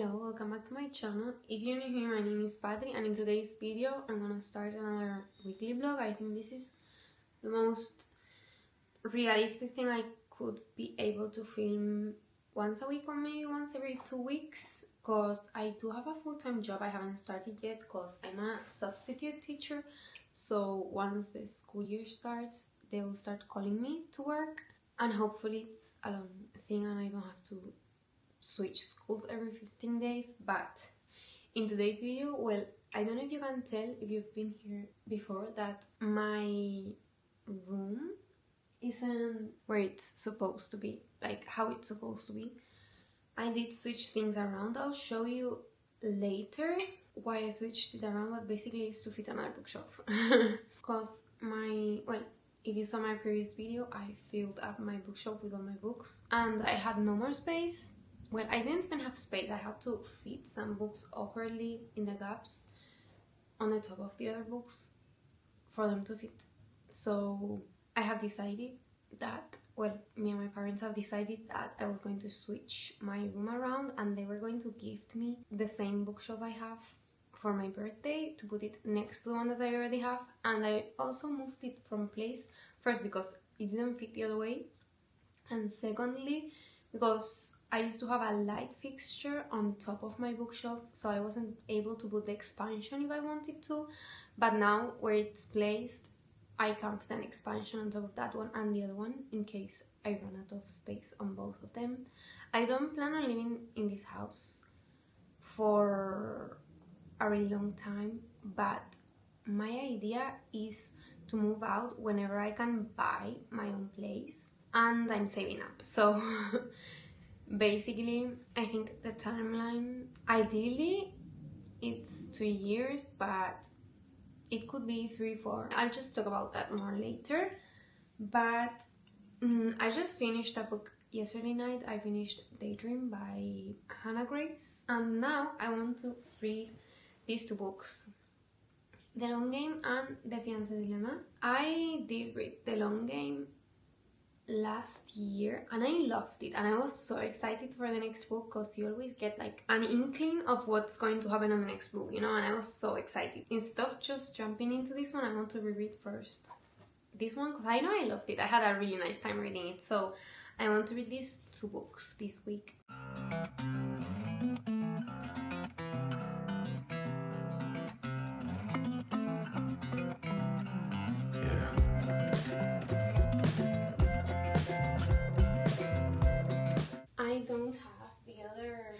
Hello, welcome back to my channel. If you're new here, my name is Patri, and in today's video I'm gonna start another weekly vlog. I think this is the most realistic thing I could be able to film once a week or maybe once every 2 weeks, because I do have a full-time job. I haven't started yet because I'm a substitute teacher, so once the school year starts they'll start calling me to work, and hopefully it's a long thing and I don't have to switch schools every 15 days. But in today's video, well, I don't know if you can tell if you've been here before that my room isn't where it's supposed to be, like how it's supposed to be. I did switch things around. I'll show you later why I switched it around, but basically it's to fit another bookshelf. Because if you saw my previous video, I filled up my bookshelf with all my books and I had no more space. Well, I didn't even have space. I had to fit some books awkwardly in the gaps on the top of the other books for them to fit. So I have decided that, well, me and my parents have decided that I was going to switch my room around and they were going to gift me the same bookshelf I have for my birthday, to put it next to the one that I already have. And I also moved it from place, first because it didn't fit the other way, and secondly because I used to have a light fixture on top of my bookshelf, so I wasn't able to put the expansion if I wanted to. But now where it's placed, I can put an expansion on top of that one and the other one in case I run out of space on both of them. I don't plan on living in this house for a really long time, but my idea is to move out whenever I can buy my own place, and I'm saving up. So basically, I think the timeline, ideally, it's 3 years, but it could be 3, 4. I'll just talk about that more later. But I just finished a book yesterday night. I finished Daydream by Hannah Grace, and now I want to read these 2 books, The Long Game and The Fiancé Dilemma. I did read The Long Game last year and I loved it, and I was so excited for the next book because you always get like an inkling of what's going to happen on the next book, you know, and I was so excited. Instead of just jumping into this one, I want to reread first this one because I know I loved it. I had a really nice time reading it, so I want to read these 2 books this week. I don't have the other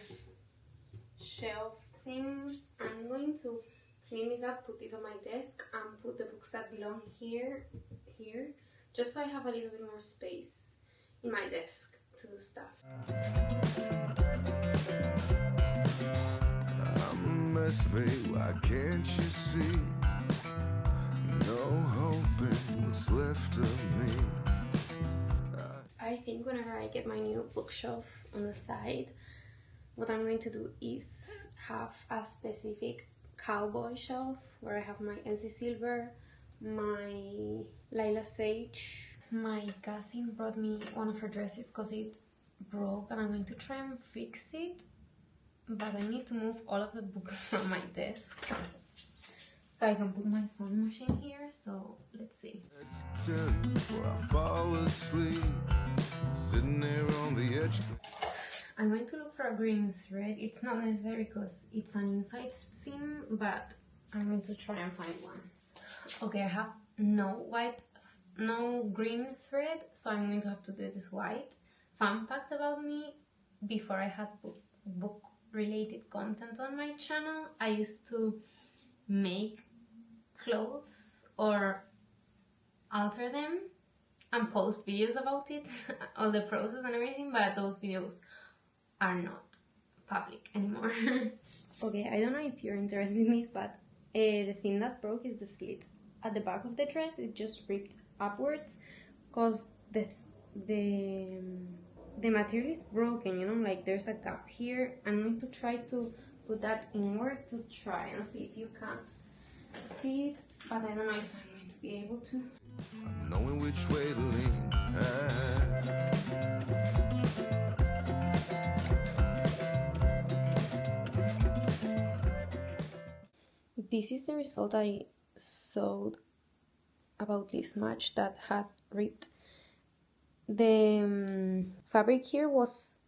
shelf things. I'm going to clean this up, put this on my desk, and put the books that belong here, just so I have a little bit more space in my desk to do stuff. I'm a mess, babe, why can't you see? No hope in what's left of me. I think whenever I get my new bookshelf on the side, what I'm going to do is have a specific cowboy shelf where I have my Elsie Silver, my Lila Sage. My cousin brought me one of her dresses because it broke and I'm going to try and fix it, but I need to move all of the books from my desk so I can put my sewing machine here. So let's see. Tell you before I fall asleep, sitting there on the edge. I'm going to look for a green thread. It's not necessary because it's an inside seam, but I'm going to try and find one. Okay, I have no green thread, so I'm going to have to do it with white. Fun fact about me, before I had book related content on my channel, I used to make clothes or alter them and post videos about it, all the process and everything, but those videos are not public anymore. Okay, I don't know if you're interested in this, but the thing that broke is the slit at the back of the dress. It just ripped upwards because the material is broken, you know, like there's a gap here. I'm going to try to put that inward to try and see if you can't see it, but I don't know if I'm going to be able to. Knowing which way to lean. this is the result I sewed about this much that had ripped. The fabric here was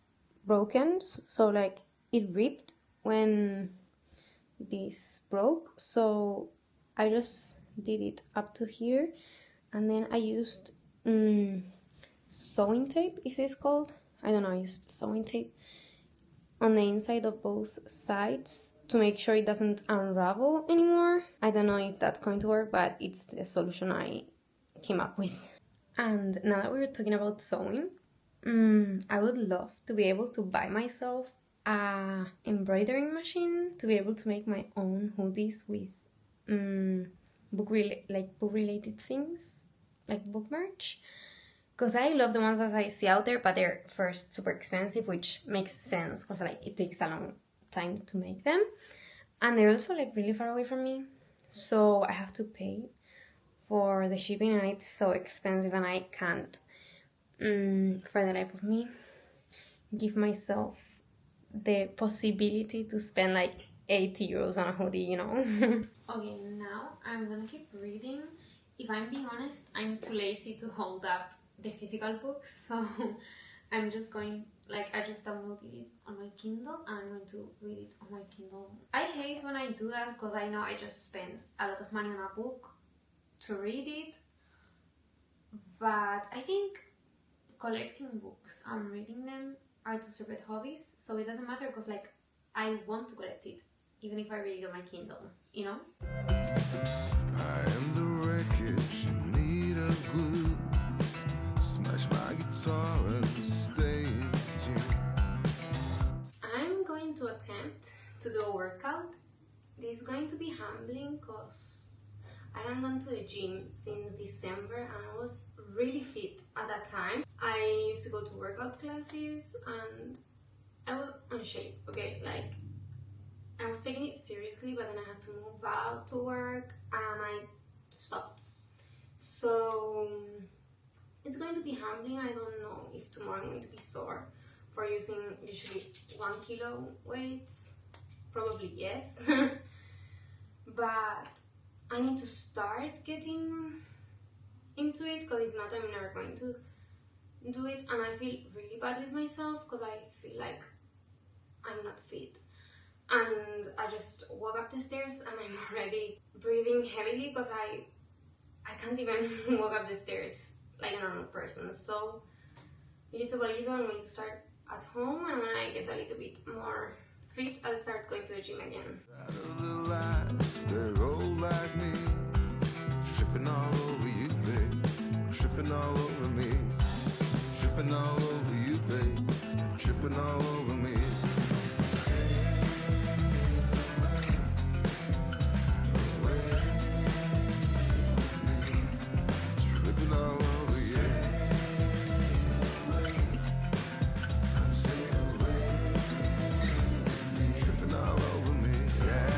broken, so like it ripped when this broke, so I just did it up to here, and then I used sewing tape. Is this called? I don't know. I used sewing tape on the inside of both sides to make sure it doesn't unravel anymore. I don't know if that's going to work, but it's the solution I came up with. And now that we're talking about sewing, I would love to be able to buy myself a embroidering machine to be able to make my own hoodies with book related things, like book merch. Because I love the ones that I see out there, but they're first super expensive, which makes sense because like it takes a long time to make them, and they're also like really far away from me, so I have to pay for the shipping, and it's so expensive, and I can't, for the life of me, give myself the possibility to spend like 80 euros on a hoodie, you know. Okay, now I'm gonna keep reading. If I'm being honest, I'm too lazy to hold up the physical books, so I'm just going, like, I just downloaded it on my Kindle and I'm going to read it on my Kindle. I hate when I do that because I know I just spend a lot of money on a book to read it, but I think collecting books and reading them are two separate hobbies, so it doesn't matter because like I want to collect it even if I read it on my Kindle, you know? I am the wreckage, you need a glue. Smash my guitar and stay in tune. I'm going to attempt to do a workout. This is going to be humbling because I haven't gone to the gym since December and I was really fit at that time. I used to go to workout classes and I was on shape, okay? Like, I was taking it seriously, but then I had to move out to work and I stopped. So it's going to be humbling. I don't know if tomorrow I'm going to be sore for using literally 1 kilo weights. Probably yes. But I need to start getting into it because if not, I'm never going to do it. And I feel really bad with myself because I feel like I'm not fit. And I just walk up the stairs and I'm already breathing heavily because I can't even walk up the stairs like a normal person. So little by little I'm going to start at home, and when I get a little bit more fit I'll start going to the gym again. Out of the lights, they're all like me. Tripping all over you, babe. Tripping all over me. Tripping all over you, babe. Tripping all over me. Tripping all over you. Tripping all over me, yeah.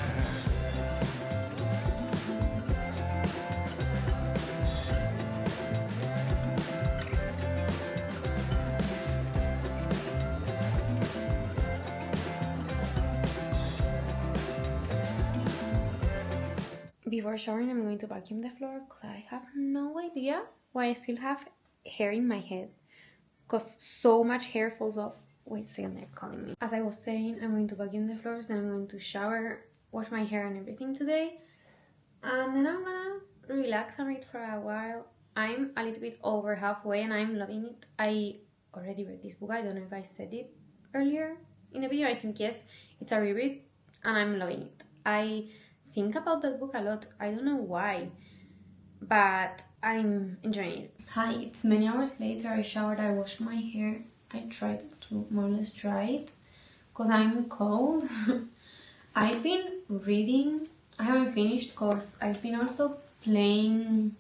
Before showering, I'm going to vacuum the floor because I have no idea why I still have hair in my head. Because so much hair falls off. Wait a second, they're calling me. As I was saying, I'm going to vacuum the floors, then I'm going to shower, wash my hair and everything today. And then I'm gonna relax and read for a while. I'm a little bit over halfway and I'm loving it. I already read this book. I don't know if I said it earlier in the video. I think yes. It's a reread and I'm loving it. I think about that book a lot. I don't know why, but I'm enjoying it. Hi, it's many hours later. I showered, I washed my hair. I tried to more or less dry it because I'm cold. I've been reading. I haven't finished because I've been also playing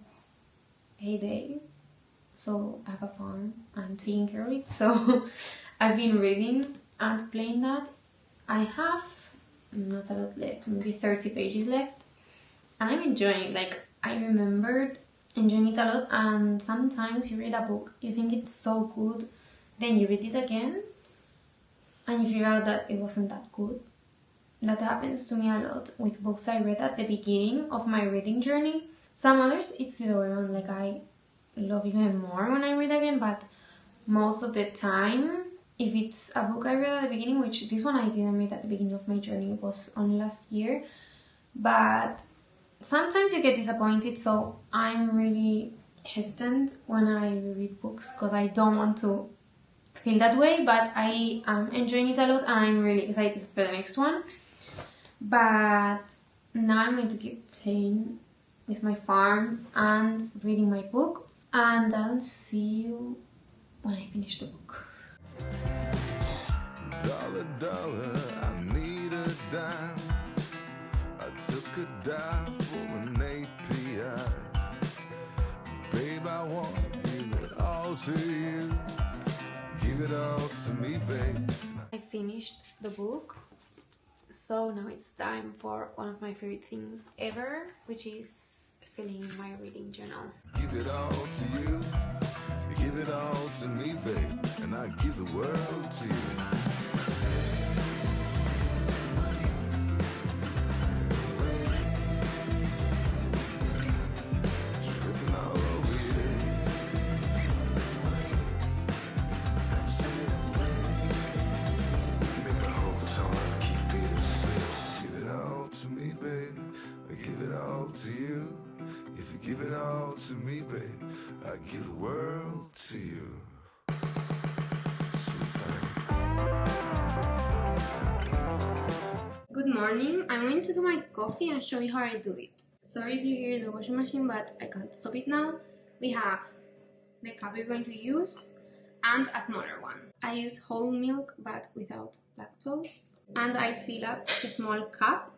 Hay Day. So I have a farm. I'm taking care of it. So I've been reading and playing that. I have not a lot left, maybe 30 pages left, and I'm enjoying it. Like, I remembered enjoying it a lot, and sometimes you read a book, you think it's so good, then you read it again and you figure out that it wasn't that good. That happens to me a lot with books I read at the beginning of my reading journey. Some others, it's the other way around, like I love even more when I read again, but most of the time, if it's a book I read at the beginning, which this one I didn't read at the beginning of my journey, it was only last year, but sometimes you get disappointed, so I'm really hesitant when I read books because I don't want to feel that way, but I am enjoying it a lot and I'm really excited for the next one. But now I'm going to keep playing with my farm and reading my book, and I'll see you when I finish the book. Dollar, dollar, I need a dime. I took a dive for an API. Babe, I want to give it all to you. Give it all to me, babe. I finished the book, so now it's time for one of my favorite things ever, which is filling in my reading journal. Give it all to you. Give it all to me, babe. And I give the world to you. Tripping all over you. Make my whole song keep it safe. Give it all to me, babe. I give it all to you. If you give it all to me, babe, I give the world to you. Sweet thing. Good morning. I'm going to do my coffee and show you how I do it. Sorry if you hear the washing machine, but I can't stop it now. We have the cup we're going to use and a smaller one. I use whole milk but without lactose, and I fill up a small cup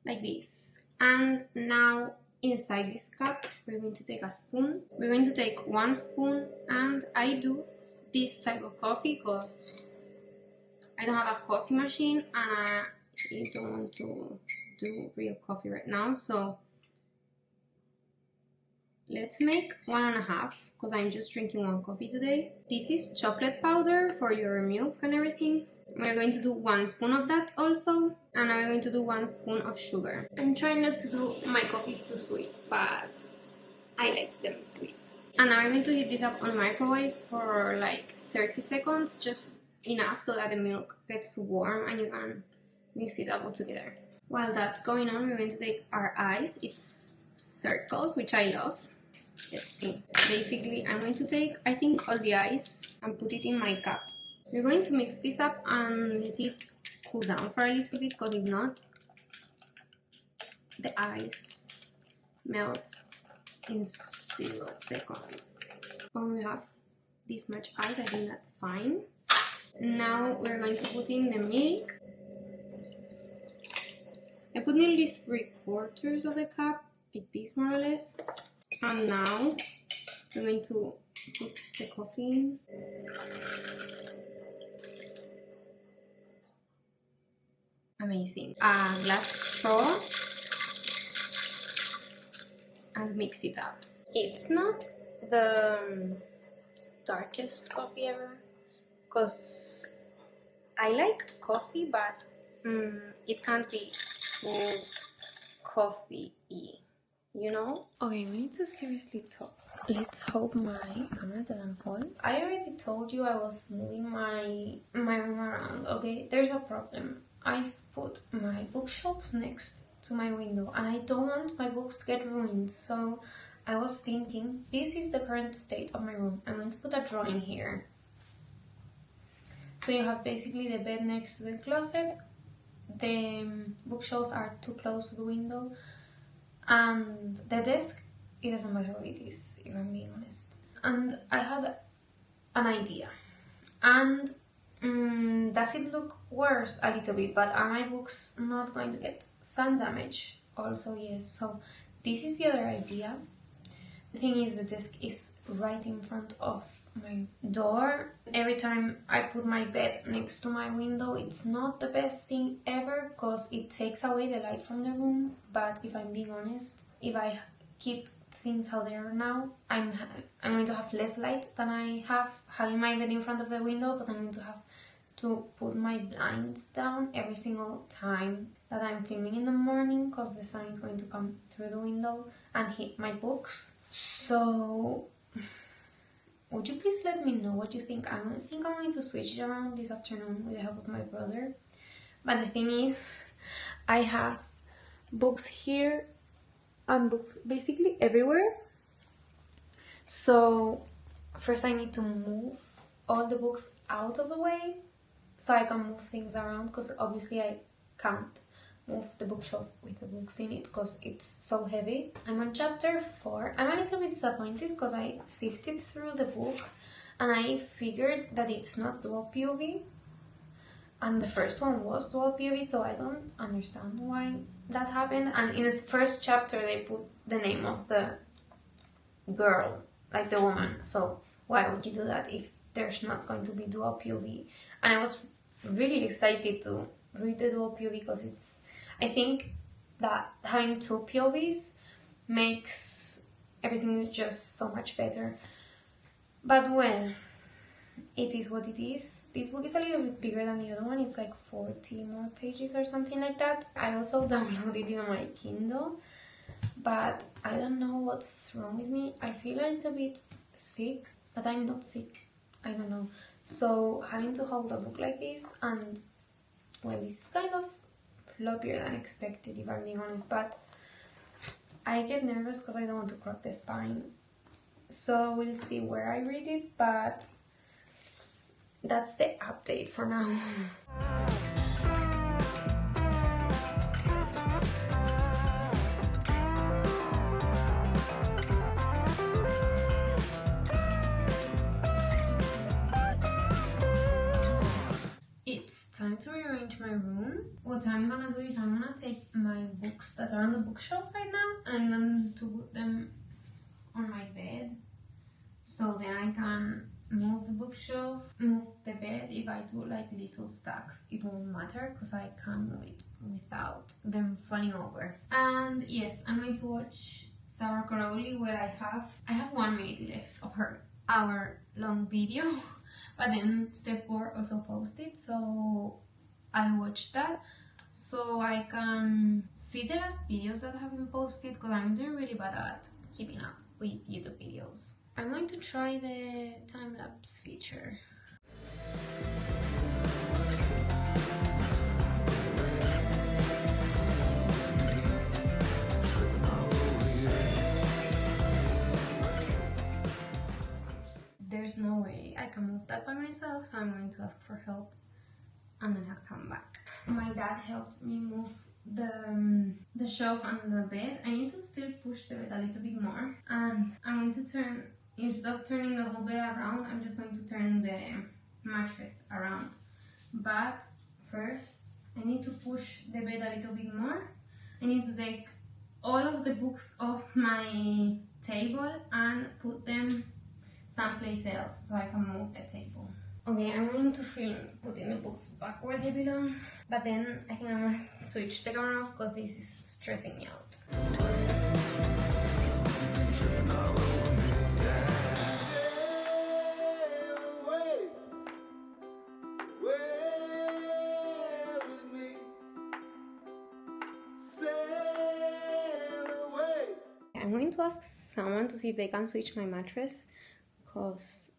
like this. And now inside this cup we're going to take a spoon. We're going to take 1 spoon, and I do this type of coffee because I don't have a coffee machine and I don't want to do real coffee right now, so let's make 1.5 because I'm just drinking 1 coffee today. This is chocolate powder for your milk and everything. We're going to do 1 spoon of that also, and now we're going to do 1 spoon of sugar. I'm trying not to do my coffees too sweet, but I like them sweet. And now I'm going to heat this up on the microwave for like 30 seconds, just enough so that the milk gets warm and you can mix it up all together. While that's going on, we're going to take our ice. It's circles, which I love. Let's see. Basically, I'm going to take, I think, all the ice and put it in my cup. We're going to mix this up and let it cool down for a little bit, because if not, the ice melts in 0 seconds. When we have this much ice, I think that's fine. Now we're going to put in the milk. I put nearly 3/4 of the cup, like this more or less. And now we're going to put the coffee in. Amazing. A glass straw and mix it up. It's not the darkest coffee ever, because I like coffee, but it can't be too coffee-y, you know? Okay, we need to seriously talk. Let's hope my camera doesn't fall. I already told you I was moving my room around, okay? There's a problem. I've put my bookshelves next to my window and I don't want my books to get ruined, so I was thinking, this is the current state of my room. I'm going to put a drawing here. So you have basically the bed next to the closet, the bookshelves are too close to the window, and the desk, it doesn't matter what it is, if I'm being honest. And I had an idea, and does it look worse a little bit, but are my books not going to get sun damage? Also yes, so this is the other idea. The thing is, the desk is right in front of my door. Every time I put my bed next to my window, it's not the best thing ever because it takes away the light from the room. But if I'm being honest, if I keep things how they are now, I'm going to have less light than I have having my bed in front of the window, because I'm going to have to put my blinds down every single time that I'm filming in the morning, because the sun is going to come through the window and hit my books. So would you please let me know what you think? I think I'm going to switch it around this afternoon with the help of my brother. But the thing is, I have books here and books basically everywhere. So first I need to move all the books out of the way so I can move things around, because obviously I can't move the bookshelf with the books in it because it's so heavy. I'm on chapter 4. I'm a little bit disappointed because I sifted through the book and I figured that it's not dual POV, and the first one was dual POV, so I don't understand why that happened. And in the first chapter they put the name of the girl, like the woman, so why would you do that if there's not going to be dual POV? And I was really excited to read the dual POV because I think that having 2 POVs makes everything just so much better. But well, it is what it is. This book is a little bit bigger than the other one. It's like 40 more pages or something like that. I also downloaded it on my Kindle, but I don't know what's wrong with me. I feel a little bit sick, but I'm not sick. I don't know. So having to hold a book like this, and well, it's kind of floppier than expected if I'm being honest, but I get nervous because I don't want to crack the spine. So we'll see where I read it, but that's the update for now. It's time to rearrange my room. What I'm gonna do is I'm gonna take my books that are on the bookshelf right now and I'm going to put them on my bed, so then I can move the bookshelf, move the bed. If I do like little stacks, it won't matter because I can move it without them falling over. And yes, I'm going to watch Sarah Crowley, where I have 1 minute left of her hour-long video, but then Steph Bohr also posted, so I'll watch that so I can see the last videos that have been posted, because I'm doing really bad at keeping up with YouTube videos. I'm going to try the time-lapse feature. There's no way I can move that by myself, so I'm going to ask for help and then I'll come back. My dad helped me move the shelf and the bed. I need to still push the bed a little bit more, and I'm going to turn, instead of turning the whole bed around, I'm just going to turn the mattress around. But first I need to push the bed a little bit more. I need to take all of the books off my table and put them someplace else so I can move the table. Okay, I'm going to film putting the books back where they belong, but then I think I'm going to switch the camera off because this is stressing me out. I'm going to ask someone to see if they can switch my mattress, because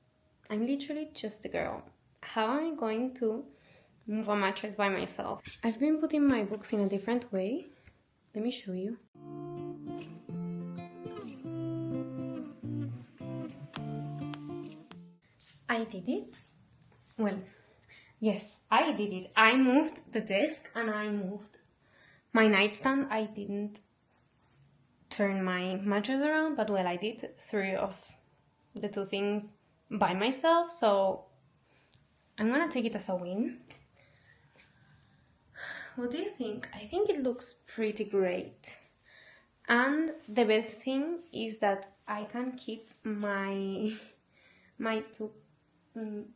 I'm literally just a girl. How am I going to move a mattress by myself? I've been putting my books in a different way. Let me show you. I did it. Well, yes, I did it. I moved the desk and I moved my nightstand. I didn't turn my mattress around, but well, I did 3 of the 2 things by myself, so I'm gonna take it as a win. What do you think? I think it looks pretty great, and the best thing is that I can keep my 2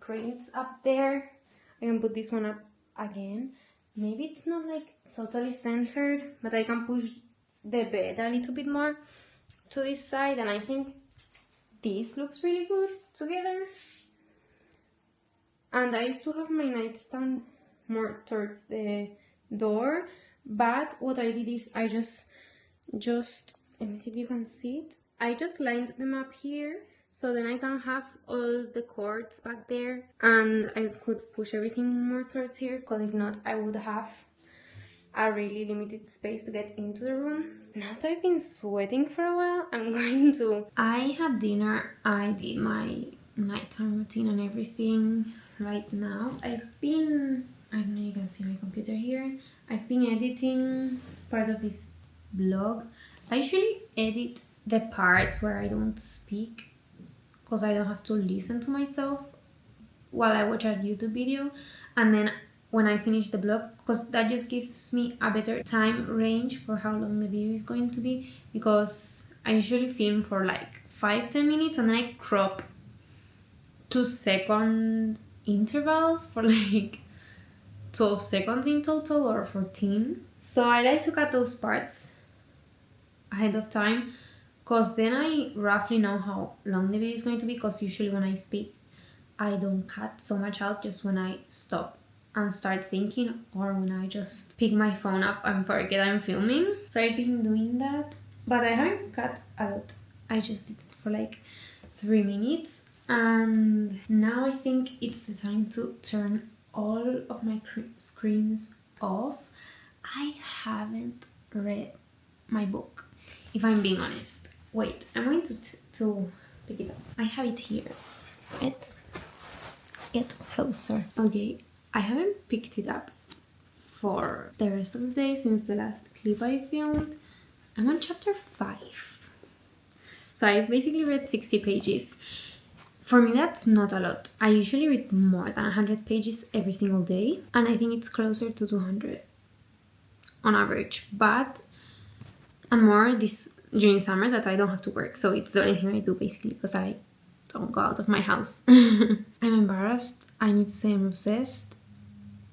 prints up there. I can put this one up again. Maybe it's not like totally centered, but I can push the bed a little bit more to this side, and I think this looks really good together. And I used to have my nightstand more towards the door, but what I did is I just let me see if you can see it. I just lined them up here so then I can have all the cords back there and I could push everything more towards here, because if not I would have a really limited space to get into the room. Now that I've been sweating for a while, I'm going to... I had dinner, I did my nighttime routine and everything. Right now I've been... I don't know, you can see my computer here. I've been editing part of this vlog. I usually edit the parts where I don't speak, because I don't have to listen to myself while I watch a YouTube video, and then when I finish the vlog, because that just gives me a better time range for how long the video is going to be, because I usually film for like 5-10 minutes and then I crop 2-second intervals for like 12 seconds in total, or 14. So I like to cut those parts ahead of time, because then I roughly know how long the video is going to be, because usually when I speak I don't cut so much out, just when I stop and start thinking, or when I just pick my phone up and forget I'm filming. So I've been doing that, but I haven't cut a lot. I just did it for like 3 minutes, and now I think it's the time to turn all of my screens off. I haven't read my book, if I'm being honest. Wait, I'm going to pick it up. I have it here. Let's get closer. Okay, I haven't picked it up for the rest of the day since the last clip I filmed. I'm on chapter 5. So I've basically read 60 pages. For me, that's not a lot. I usually read more than 100 pages every single day, and I think it's closer to 200 on average, but and more this during summer that I don't have to work, so it's the only thing I do basically, because I don't go out of my house. I'm embarrassed. I need to say I'm obsessed.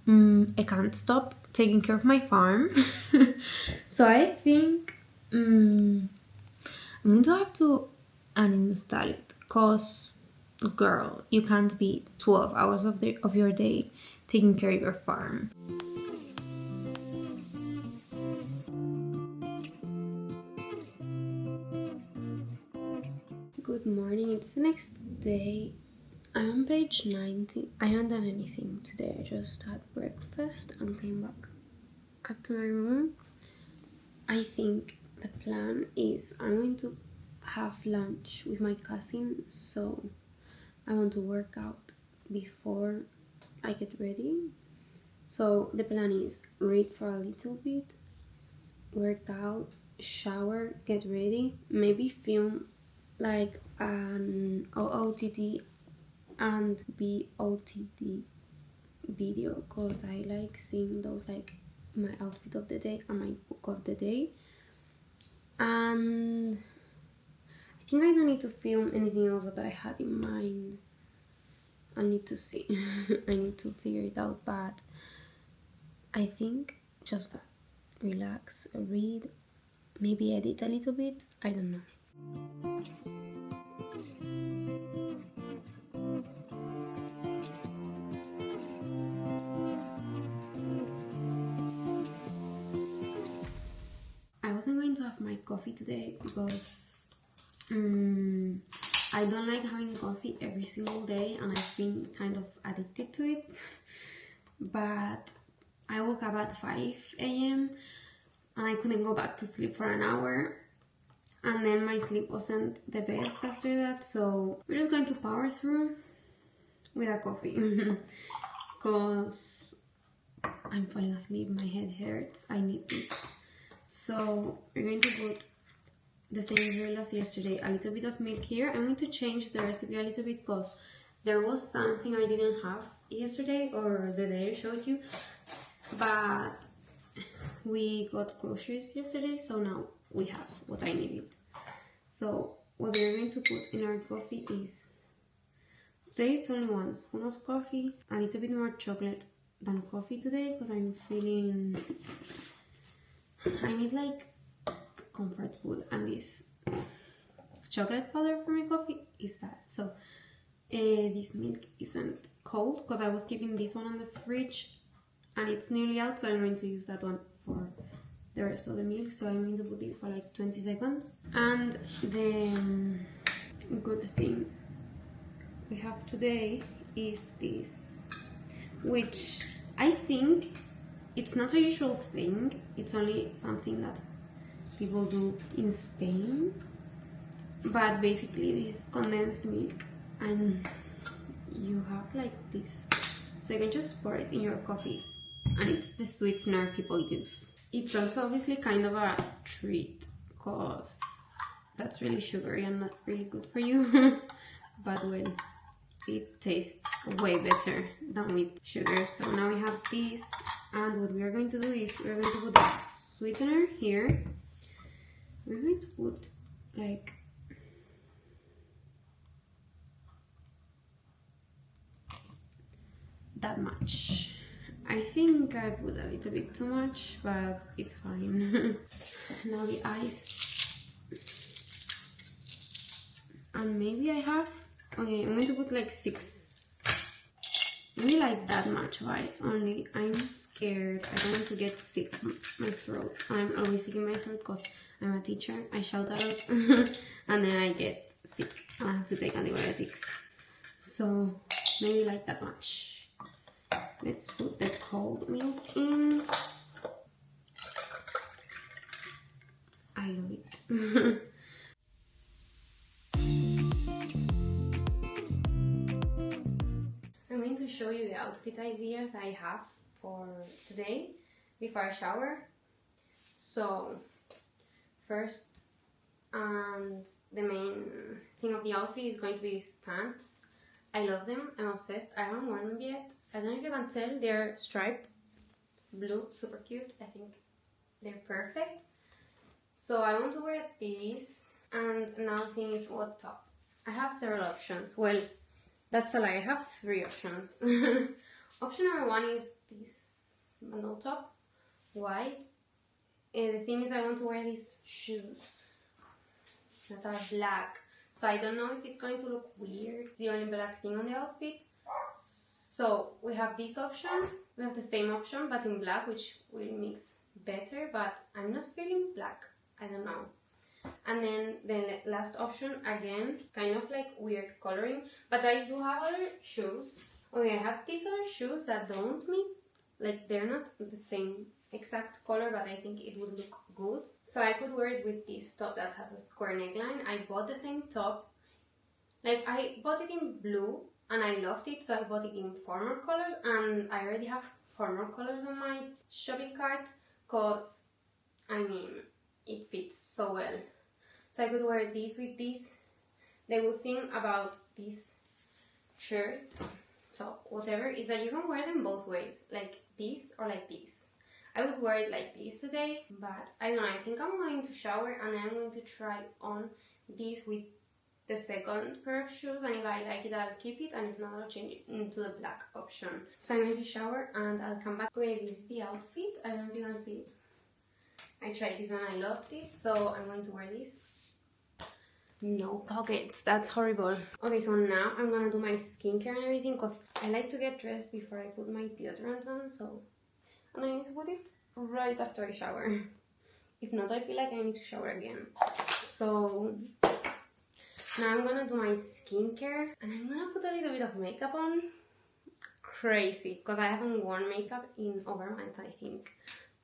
I can't stop taking care of my farm. So I think I'm going to have to uninstall it, because girl, you can't be 12 hours of your day taking care of your farm. Good morning, it's the next day. I'm on page 90. I haven't done anything today. I just had breakfast and came back up to my room. I think the plan is I'm going to have lunch with my cousin, so I want to work out before I get ready. So the plan is read for a little bit, work out, shower, get ready, maybe film like an OOTD and BOTD video, because I like seeing those, like my outfit of the day and my book of the day. And I think I don't need to film anything else that I had in mind. I need to see. I need to figure it out, but I think just that. Relax, read, maybe edit a little bit. I don't know. I wasn't going to have my coffee today because I don't like having coffee every single day, and I've been kind of addicted to it. But I woke up at 5 a.m. and I couldn't go back to sleep for an hour, and then my sleep wasn't the best after that, so we're just going to power through with a coffee because I'm falling asleep, my head hurts, I need this. So we're going to put the same drill as yesterday, a little bit of milk here. I'm going to change the recipe a little bit because there was something I didn't have yesterday or the day I showed you, but we got groceries yesterday, so now we have what I needed. So what we're going to put in our coffee is, today it's only 1 spoon of coffee, a little bit more chocolate than coffee today because I'm feeling I need like comfort food, and this chocolate powder for my coffee is that. So this milk isn't cold because I was keeping this one on the fridge and it's nearly out, so I'm going to use that one for the rest of the milk. So I'm going to put this for like 20 seconds. And the good thing we have today is this, which I think it's not a usual thing, it's only something that people do in Spain, but basically this condensed milk, and you have like this, so you can just pour it in your coffee, and it's the sweetener people use. It's also obviously kind of a treat because that's really sugary and not really good for you but well, it tastes way better than with sugar. So now we have this, and what we are going to do is we're going to put the sweetener here. We're going to put like that much. I think I put a little bit too much, but it's fine. Now the ice, and maybe I have, okay, I'm going to put like 6, maybe like that much of ice. Only I'm scared, I don't want to get sick my throat. I'm always sick in my throat because I'm a teacher, I shout a lot and then I get sick and I have to take antibiotics. So maybe like that much. Let's put the cold milk in. I love it. I'm going to show you the outfit ideas I have for today before I shower. So first, and the main thing of the outfit is going to be these pants. I love them, I'm obsessed. I haven't worn them yet. I don't know if you can tell, they're striped blue, super cute. I think they're perfect. So I want to wear these, and another thing is what top. I have several options. Well, that's a lie, I have 3 options. Option number 1 is this no top, white. The thing is I want to wear these shoes that are black. So I don't know if it's going to look weird. It's the only black thing on the outfit. So we have this option. We have the same option but in black, which will mix better, but I'm not feeling black. I don't know. And then the last option, again, kind of like weird coloring, but I do have other shoes. Okay, I have these other shoes that don't meet, like they're not the same exact color, but I think it would look good. So I could wear it with this top that has a square neckline. I bought the same top, like I bought it in blue and I loved it, so I bought it in formal colors, and I already have formal colors on my shopping cart because I mean it fits so well. So I could wear this with this. The good thing about this shirt, top, whatever, is that you can wear them both ways, like this or like this. I would wear it like this today, but I don't know, I think I'm going to shower and then I'm going to try on this with the second pair of shoes, and if I like it I'll keep it, and if not I'll change it into the black option. So I'm going to shower and I'll come back. Okay, this is the outfit. I don't know if you can see it. I tried this one, I loved it, so I'm going to wear this. No pockets, that's horrible. Okay, so now I'm gonna do my skincare and everything because I like to get dressed before I put my deodorant on, so... And I need to put it right after I shower. If not, I feel like I need to shower again. So now I'm gonna do my skincare and I'm gonna put a little bit of makeup on. Crazy, because I haven't worn makeup in over a month, I think.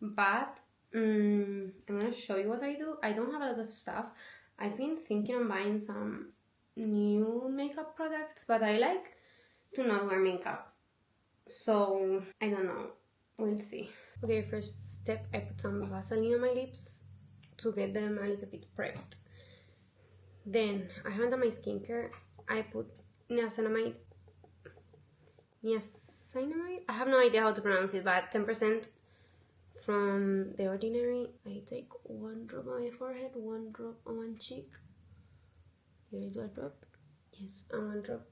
But I'm gonna show you what I do. I don't have a lot of stuff. I've been thinking of buying some new makeup products, but I like to not wear makeup. So I don't know. We'll see. Okay, first step, I put some Vaseline on my lips to get them a little bit prepped. Then, I haven't done my skincare. I put niacinamide. Niacinamide? I have no idea how to pronounce it, but 10% from The Ordinary. I take 1 drop on my forehead, 1 drop on one cheek. Did I do a drop? Yes, and 1 drop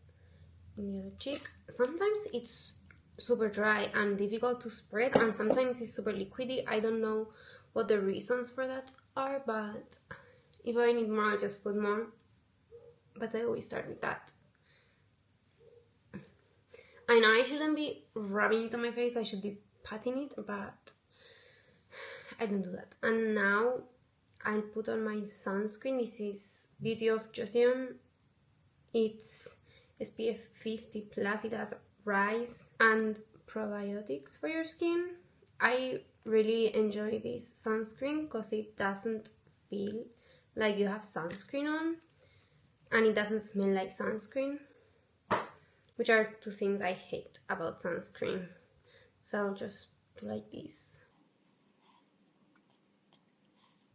in the other cheek. Sometimes it's super dry and difficult to spread, and sometimes it's super liquidy. I don't know what the reasons for that are, but if I need more I'll just put more, but I always start with that. I know I shouldn't be rubbing it on my face, I should be patting it, but I don't do that. And now I'll put on my sunscreen. This is Beauty of Joseon. It's SPF 50 plus. It has rice and probiotics for your skin. I really enjoy this sunscreen because it doesn't feel like you have sunscreen on, and it doesn't smell like sunscreen, which are two things I hate about sunscreen. So I'll just put like this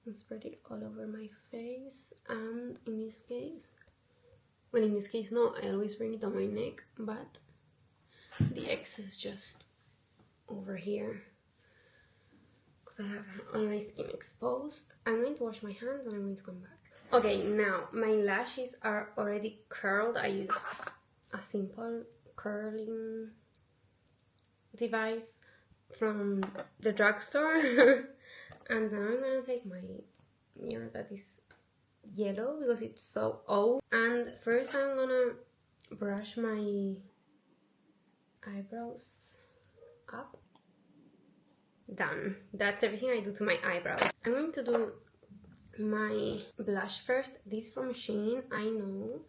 and spread it all over my face. And in this case, well, in this case no, I always bring it on my neck, but the excess just over here because I have all my skin exposed. I'm going to wash my hands and I'm going to come back. Okay, now my lashes are already curled. I use a simple curling device from the drugstore. And now I'm gonna take my mirror that is yellow because it's so old. And first I'm gonna brush my eyebrows up. Done. That's everything I do to my eyebrows. I'm going to do my blush first. This from Shein. I know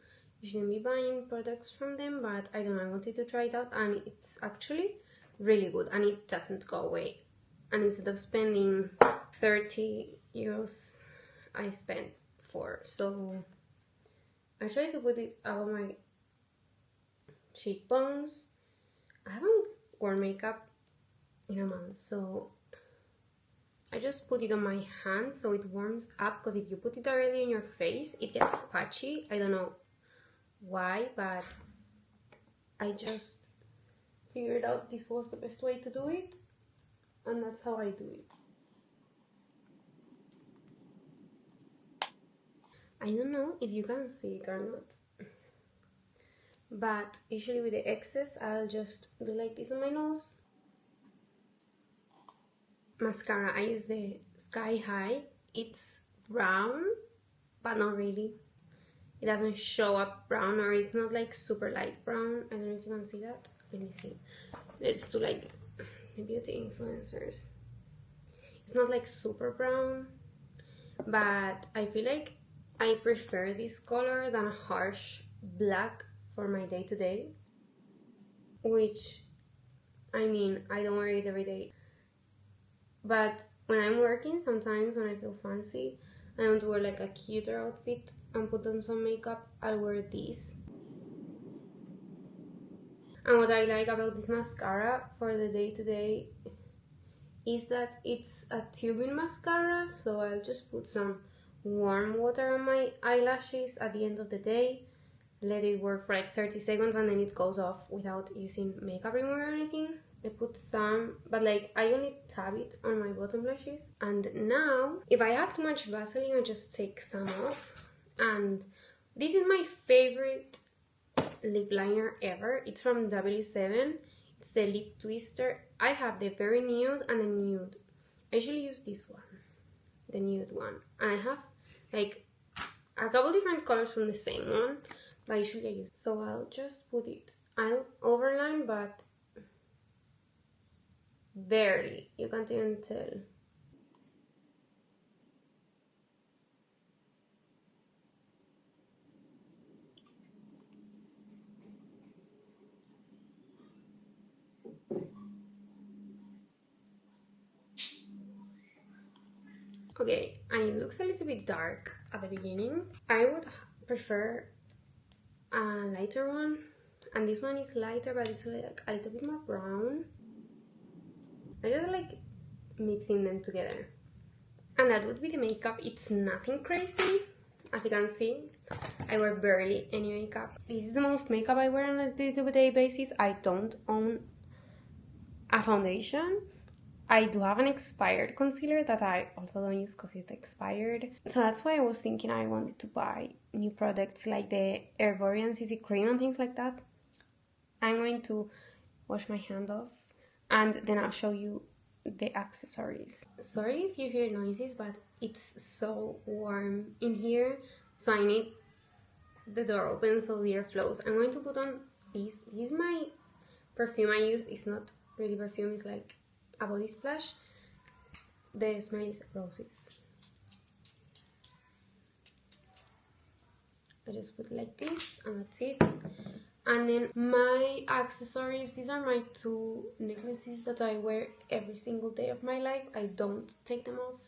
you shouldn't be buying products from them, but I don't know, I wanted to try it out and it's actually really good and it doesn't go away. And instead of spending 30 euros, I spent 4. So I try to put it above my cheekbones. I haven't worn makeup in a month, so I just put it on my hand so it warms up, because if you put it directly on your face it gets patchy. I don't know why, but I just figured out this was the best way to do it, and that's how I do it. I don't know if you can see it or not, but usually with the excess I'll just do like this on my nose. Mascara, I use the Sky High. It's brown, but not really. It doesn't show up brown, or it's not like super light brown. I don't know if you can see that. Let me see. Let's do like the beauty influencers. It's not like super brown, but I feel like I prefer this color than a harsh black for my day-to-day, which, I mean, I don't wear it every day. But when I'm working, sometimes when I feel fancy and I want to wear like a cuter outfit and put on some makeup, I'll wear this. And what I like about this mascara for the day-to-day is that it's a tubing mascara, so I'll just put some warm water on my eyelashes at the end of the day, let it work for like 30 seconds, and then it goes off without using makeup remover or anything. I put some, but like I only tap it on my bottom lashes. And now, if I have too much Vaseline, I just take some off. And this is my favorite lip liner ever. It's from W7. It's the Lip Twister. I have the very nude and the nude. I usually use this one, the nude one. And I have like a couple different colors from the same one, but usually I use. So I'll just put it. I'll overline, but barely. You can't even tell. Okay, and it looks a little bit dark at the beginning. I would prefer a lighter one, and this one is lighter, but it's like a little bit more brown. I just like mixing them together. And that would be the makeup. It's nothing crazy. As you can see, I wear barely any makeup. This is the most makeup I wear on a day-to-day basis. I don't own a foundation. I do have an expired concealer that I also don't use because it's expired. So that's why I was thinking I wanted to buy new products like the Herborian CC cream and things like that. I'm going to wash my hand off and then I'll show you the accessories. Sorry if you hear noises, but it's so warm in here, so I need the door open so the air flows. I'm going to put on this. This is my perfume I use is not really perfume, it's like a body splash. The smell is roses. I just put it like this and that's it. And then my accessories, these are my two necklaces that I wear every single day of my life. I don't take them off.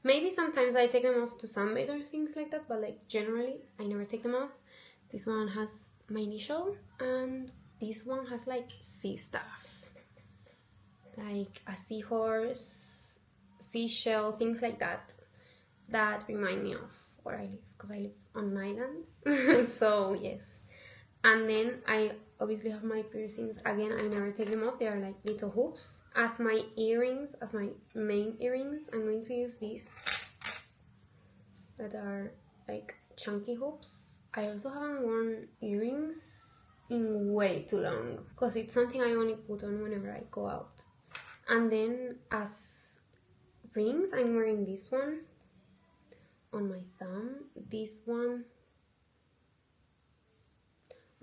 Maybe sometimes I take them off to sunbathe or things like that, but like generally I never take them off. This one has my initial and this one has like sea stuff, like a seahorse, seashell, things like that, that remind me of where I live, because I live on an island. So yes. And then I obviously have my piercings. Again, I never take them off. They are like little hoops. As my earrings, as my main earrings, I'm going to use these that are like chunky hoops. I also haven't worn earrings in way too long because it's something I only put on whenever I go out. And then as rings, I'm wearing this one on my thumb, this one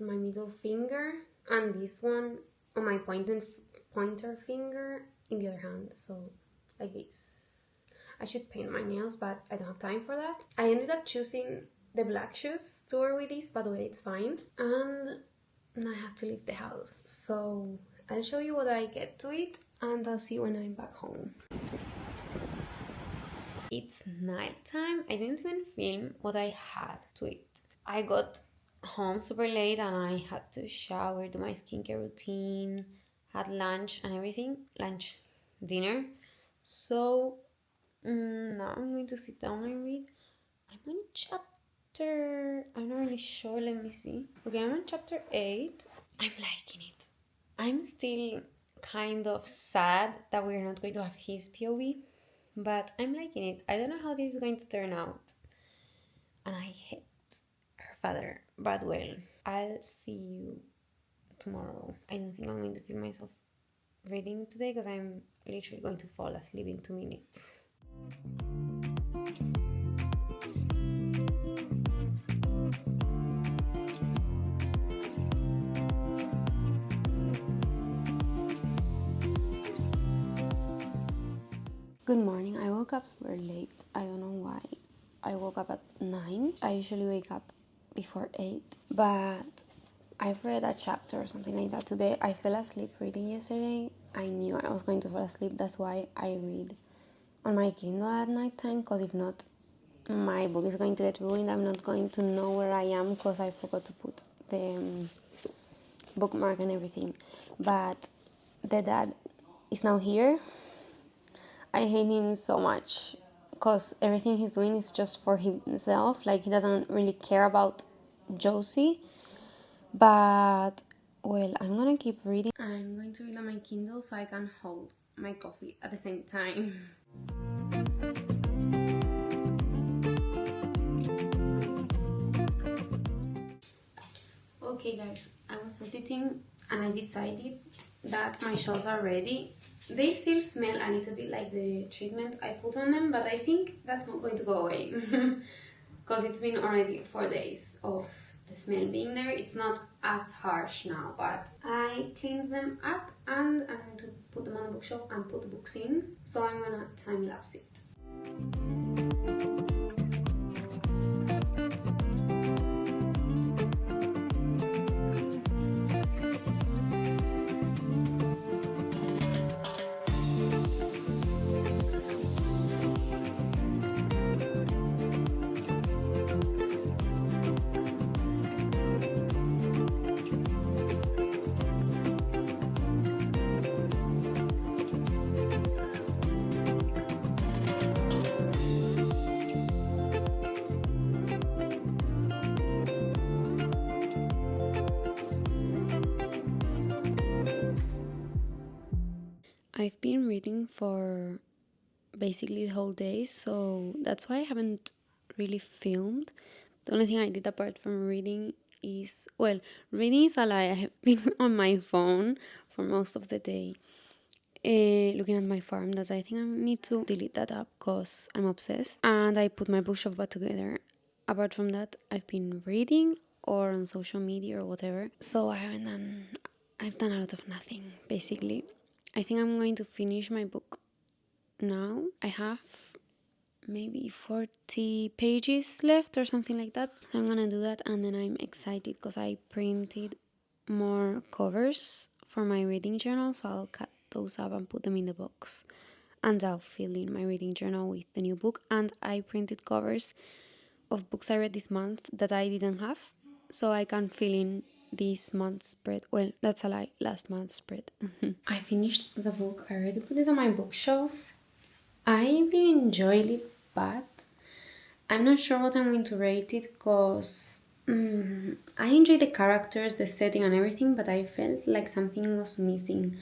on my middle finger, and this one on my pointer finger in the other hand. So like this. I should paint my nails, but I don't have time for that. I ended up choosing the black shoes to wear with this, by the way, it's fine. And now I have to leave the house, so I'll show you what I get to it and I'll see you when I'm back home. It's nighttime. I didn't even film what I had to eat. I got home super late and I had to shower, do my skincare routine, had lunch and everything. Dinner. So now I'm going to sit down and read. I'm on chapter, I'm not really sure, let me see. Okay, I'm on chapter 8. I'm liking it. I'm still kind of sad that we're not going to have his POV, but I'm liking it. I don't know how this is going to turn out. And I hate her father, but well, I'll see you tomorrow. I don't think I'm going to film myself reading today because I'm literally going to fall asleep in 2 minutes. Good morning. I woke up super late. I don't know why. I woke up at 9. I usually wake up before 8, but I've read a chapter or something like that today. I fell asleep reading yesterday. I knew I was going to fall asleep. That's why I read on my Kindle at night time, because if not, my book is going to get ruined. I'm not going to know where I am because I forgot to put the bookmark and everything. But the dad is now here. I hate him so much because everything he's doing is just for himself. Like, he doesn't really care about Josie. But well, I'm gonna keep reading. I'm going to read on my Kindle so I can hold my coffee at the same time. Okay guys, I was editing and I decided that my shawls are ready. They still smell a little bit like the treatment I put on them, but I think that's not going to go away because it's been already 4 days of the smell being there. It's not as harsh now, but I cleaned them up and I'm going to put them on the bookshelf and put the books in. So I'm gonna time-lapse it. I've been reading for basically the whole day, so that's why I haven't really filmed. The only thing I did apart from reading is, well, reading is a lie. I have been on my phone for most of the day, looking at my farm. That's, I think I need to delete that app because I'm obsessed. And I put my bookshelf back together. Apart from that, I've been reading or on social media or whatever. So I haven't done I've done a lot of nothing, basically. I think I'm going to finish my book now. I have maybe 40 pages left or something like that. So I'm gonna do that, and then I'm excited because I printed more covers for my reading journal, so I'll cut those up and put them in the box, and I'll fill in my reading journal with the new book. And I printed covers of books I read this month that I didn't have, so I can fill in this month's spread. Well, that's a lie, last month's spread. I finished the book. I already put it on my bookshelf. I really enjoyed it, but I'm not sure what I'm going to rate it because I enjoyed the characters, the setting, and everything, but I felt like something was missing.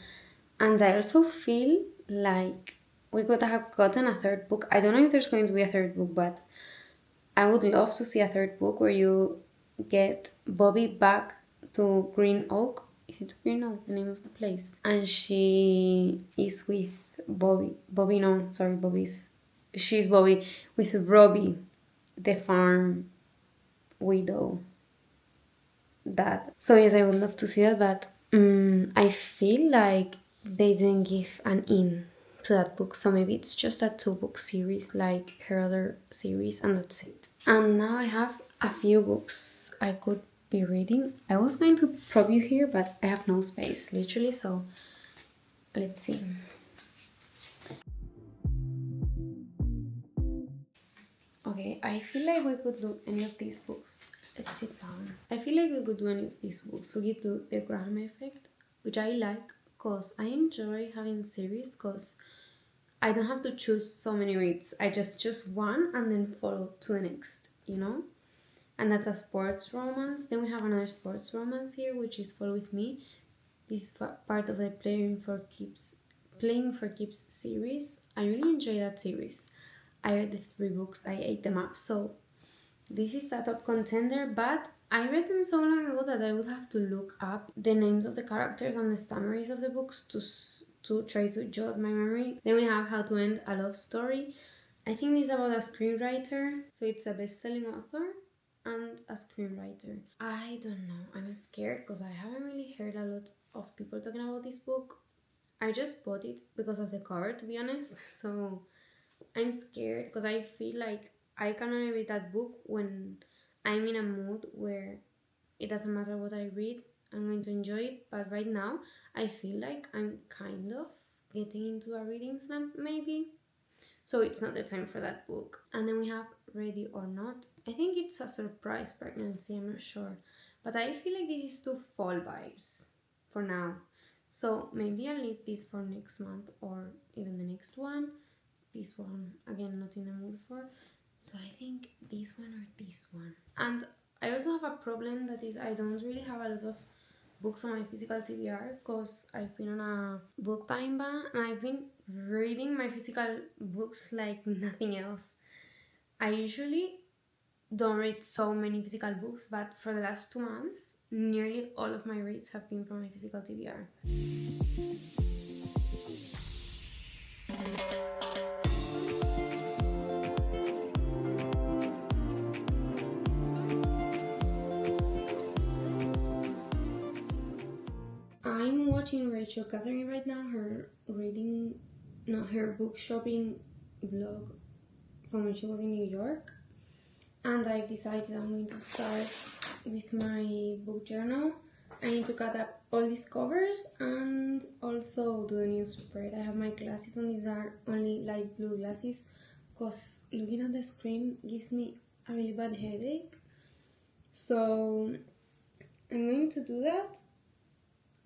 And I also feel like we could have gotten a third book. I don't know if there's going to be a third book, but I would love to see a third book where you get Bobby back to Green Oak. Is it Green Oak, the name of the place? And she is with she's Bobby with Robbie, the farm widow. That. So yes, I would love to see that, but I feel like they didn't give an in to that book, so maybe it's just a 2-book series like her other series, and that's it. And now I have a few books I could be reading. I was going to prop you here, but I have no space, literally, so let's see. Okay, I feel like we could do any of these books. Let's sit down. I feel like we could do any of these books. We could do The Graham Effect, which I like because I enjoy having series because I don't have to choose so many reads. I just choose one and then follow to the next, you know? And that's a sports romance. Then we have another sports romance here, which is Fall With Me. This is part of the Playing for Keeps series. I really enjoy that series. I read the 3 books, I ate them up, so this is a top contender, but I read them so long ago that I would have to look up the names of the characters and the summaries of the books to try to jog my memory. Then we have How to End a Love Story. I think this is about a screenwriter, so it's a best-selling author and a screenwriter. I don't know, I'm scared because I haven't really heard a lot of people talking about this book. I just bought it because of the cover, to be honest, so I'm scared because I feel like I can only read that book when I'm in a mood where it doesn't matter what I read, I'm going to enjoy it. But right now, I feel like I'm kind of getting into a reading slump, maybe. So it's not the time for that book. And then we have Ready or Not. I think it's a surprise pregnancy, I'm not sure. But I feel like this is too fall vibes for now. So maybe I'll leave this for next month or even the next one. This one, again, not in the mood for. So I think this one or this one. And I also have a problem that is I don't really have a lot of books on my physical TBR because I've been on a book buying ban and I've been reading my physical books like nothing else. I usually don't read so many physical books, but for the last 2 months, nearly all of my reads have been from my physical TBR. I'm watching Rachel Catherine right now, her book shopping vlog from when she was in New York. And I've decided I'm going to start with my book journal. I need to cut up all these covers and also do the new spread. I have my glasses on. These are only light blue glasses because looking at the screen gives me a really bad headache. So I'm going to do that.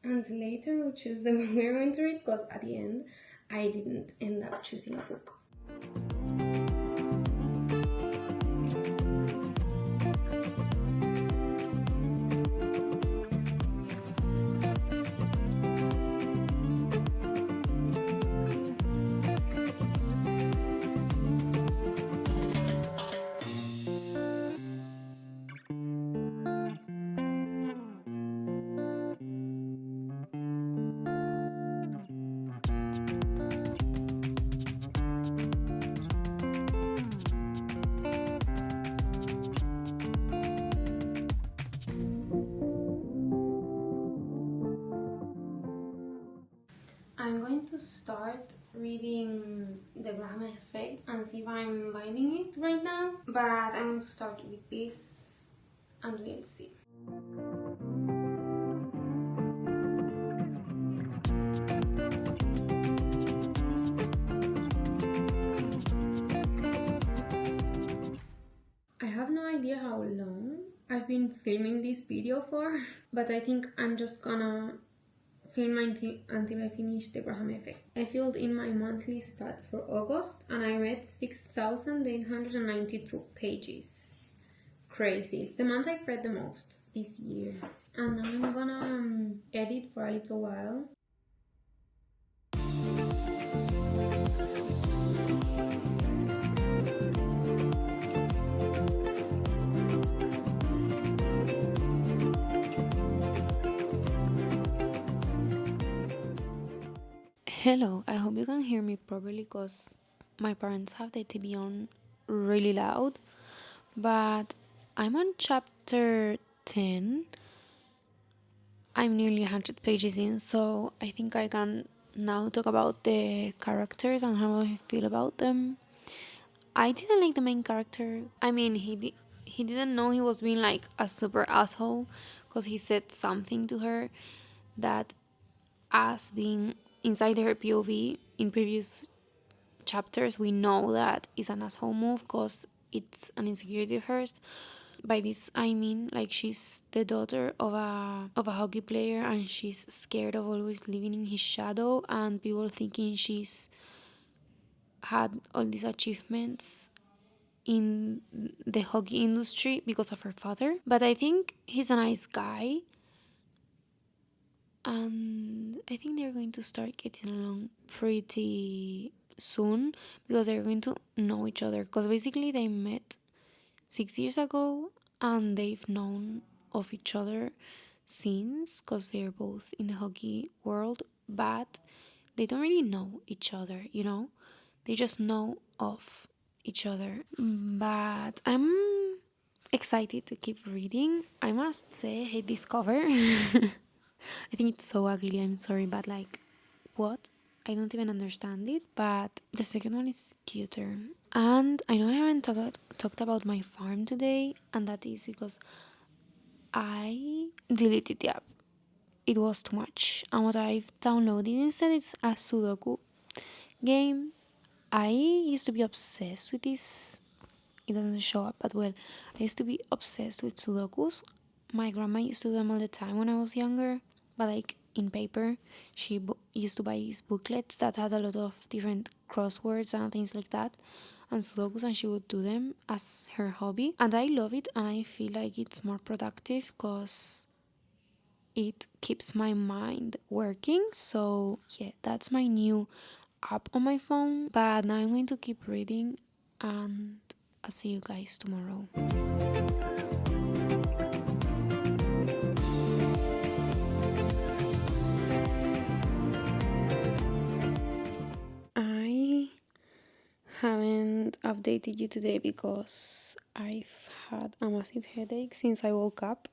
And later we'll choose the one we're going to read because at the end I didn't end up choosing a book. to start reading The Graham Effect and see if I'm vibing it right now, but I'm going to start with this and we'll see. I have no idea how long I've been filming this video for, but I think I'm just gonna film until I finish The Graham Effect. I filled in my monthly stats for August and I read 6,892 pages. Crazy. It's the month I've read the most this year. And now I'm gonna edit for a little while. Hello, I hope you can hear me properly because my parents have the TV on really loud. But I'm on chapter 10. I'm nearly 100 pages in, so I think I can now talk about the characters and how I feel about them. I didn't like the main character. I mean, he didn't know he was being like a super asshole because he said something to her that, as being inside her POV in previous chapters, we know that is an asshole move because it's an insecurity of hers. By this I mean, like, she's the daughter of a hockey player and she's scared of always living in his shadow and people thinking she's had all these achievements in the hockey industry because of her father. But I think he's a nice guy and I think they're going to start getting along pretty soon because they're going to know each other, because basically they met 6 years ago and they've known of each other since, because they're both in the hockey world, but they don't really know each other, you know, they just know of each other. But I'm excited to keep reading. I must say, I hate this cover. I think it's so ugly, I'm sorry, but like, what? I don't even understand it, but the second one is cuter. And I know I haven't talked about my farm today, and that is because I deleted the app. It was too much. And what I've downloaded instead is a Sudoku game. I used to be obsessed with this. It doesn't show up, but well, I used to be obsessed with Sudokus. My grandma used to do them all the time when I was younger, but like in paper. She used to buy these booklets that had a lot of different crosswords and things like that and Sudokus, and she would do them as her hobby. And I love it, and I feel like it's more productive because it keeps my mind working. So yeah, that's my new app on my phone. But now I'm going to keep reading, and I'll see you guys tomorrow. I haven't updated you today because I've had a massive headache since I woke up.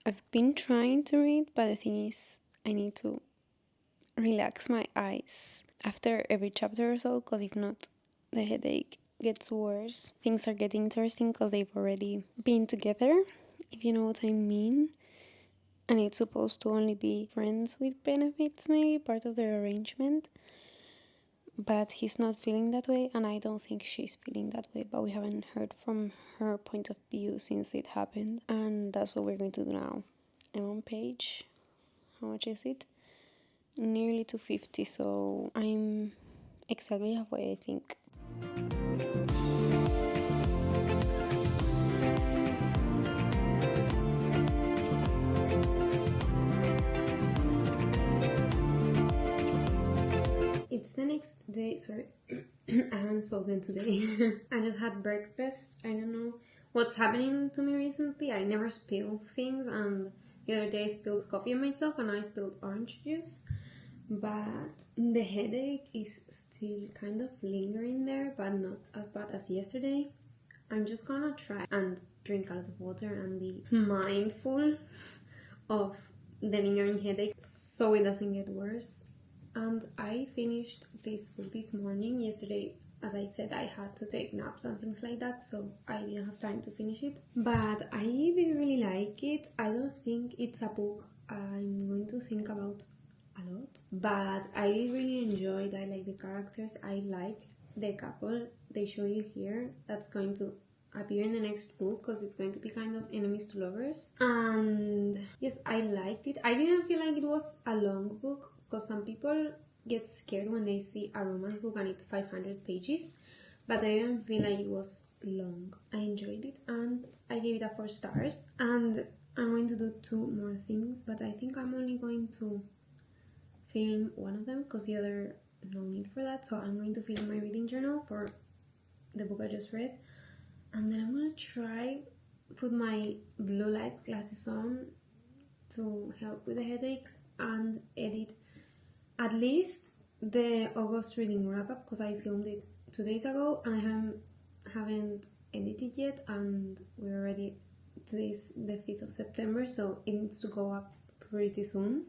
I've been trying to read, but the thing is, I need to relax my eyes after every chapter or so, because if not, the headache gets worse. Things are getting interesting because they've already been together, if you know what I mean. And it's supposed to only be friends with benefits, maybe part of their arrangement. But he's not feeling that way, and I don't think she's feeling that way, but we haven't heard from her point of view since it happened, and that's what we're going to do now. I'm on page, how much is it? Nearly 250, so I'm exactly halfway, I think. It's the next day, sorry, I haven't spoken today. I just had breakfast. I don't know what's happening to me recently. I never spill things, and the other day I spilled coffee on myself and I spilled orange juice. But the headache is still kind of lingering there, but not as bad as yesterday. I'm just gonna try and drink a lot of water and be mindful of the lingering headache so it doesn't get worse. and I finished this book this morning. Yesterday, as I said, I had to take naps and things like that, so I didn't have time to finish it. But I didn't really like it. I don't think it's a book I'm going to think about a lot, but I did really enjoy it. I like the characters. I liked the couple they show you here that's going to appear in the next book, because it's going to be kind of enemies to lovers. And yes, I liked it. I didn't feel like it was a long book, because some people get scared when they see a romance book and it's 500 pages, but I didn't feel like it was long. I enjoyed it and I gave it a 4 stars. And I'm going to do 2 more things, but I think I'm only going to film one of them because the other, no need for that. So I'm going to film my reading journal for the book I just read, and then I'm gonna try put my blue light glasses on to help with the headache and edit at least the August reading wrap up, because I filmed it 2 days ago and I haven't edited yet, and we're already, today's the 5th of September, so it needs to go up pretty soon.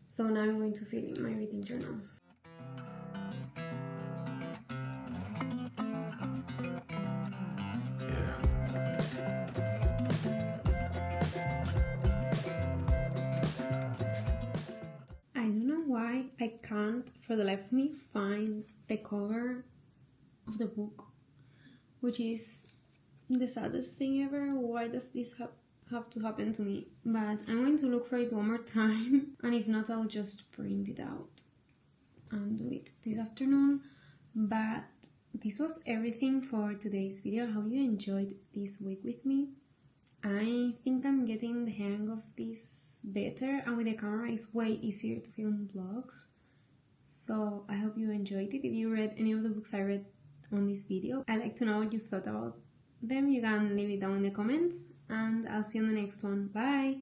So now I'm going to fill in my reading journal. I don't know why I can't for the life of me find the cover of the book, which is the saddest thing ever. Why does this have to happen to me? But I'm going to look for it one more time, and if not, I'll just print it out and do it this afternoon. But this was everything for today's video. I hope you enjoyed this week with me. I think I'm getting the hang of this better, and with the camera it's way easier to film vlogs. So I hope you enjoyed it. If you read any of the books I read on this video, I'd like to know what you thought about them. You can leave it down in the comments, and I'll see you on the next one. Bye!